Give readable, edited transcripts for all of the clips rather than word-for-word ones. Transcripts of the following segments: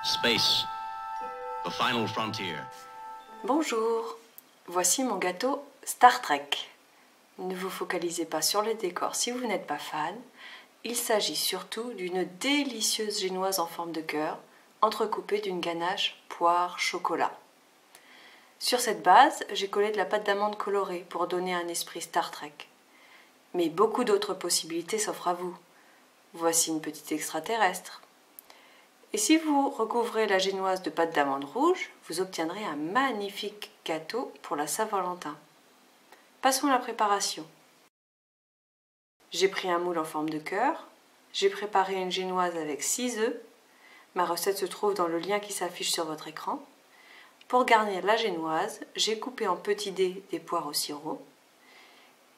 Space, the final frontier. Bonjour, voici mon gâteau Star Trek. Ne vous focalisez pas sur le décor si vous n'êtes pas fan. Il s'agit surtout d'une délicieuse génoise en forme de cœur, entrecoupée d'une ganache poire-chocolat. Sur cette base, j'ai collé de la pâte d'amande colorée pour donner un esprit Star Trek. Mais beaucoup d'autres possibilités s'offrent à vous. Voici une petite extraterrestre. Et si vous recouvrez la génoise de pâte d'amande rouge, vous obtiendrez un magnifique gâteau pour la Saint-Valentin. Passons à la préparation. J'ai pris un moule en forme de cœur, j'ai préparé une génoise avec 6 œufs. Ma recette se trouve dans le lien qui s'affiche sur votre écran. Pour garnir la génoise, j'ai coupé en petits dés des poires au sirop.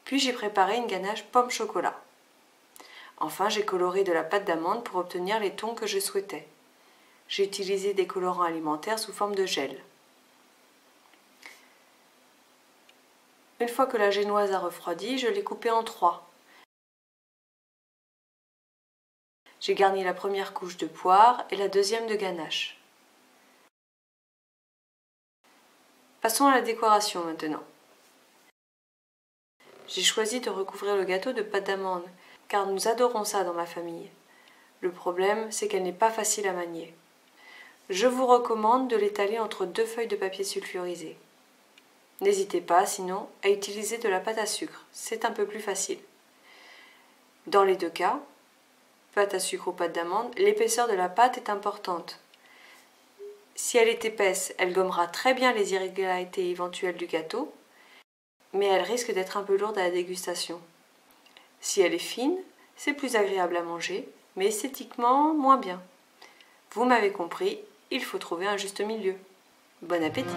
Puis j'ai préparé une ganache pomme-chocolat. Enfin, j'ai coloré de la pâte d'amande pour obtenir les tons que je souhaitais. J'ai utilisé des colorants alimentaires sous forme de gel. Une fois que la génoise a refroidi, je l'ai coupée en 3. J'ai garni la première couche de poire et la deuxième de ganache. Passons à la décoration maintenant. J'ai choisi de recouvrir le gâteau de pâte d'amande, car nous adorons ça dans ma famille. Le problème, c'est qu'elle n'est pas facile à manier. Je vous recommande de l'étaler entre 2 feuilles de papier sulfurisé. N'hésitez pas, sinon, à utiliser de la pâte à sucre, c'est un peu plus facile. Dans les deux cas, pâte à sucre ou pâte d'amande, l'épaisseur de la pâte est importante. Si elle est épaisse, elle gommera très bien les irrégularités éventuelles du gâteau, mais elle risque d'être un peu lourde à la dégustation. Si elle est fine, c'est plus agréable à manger, mais esthétiquement moins bien. Vous m'avez compris, il faut trouver un juste milieu. Bon appétit!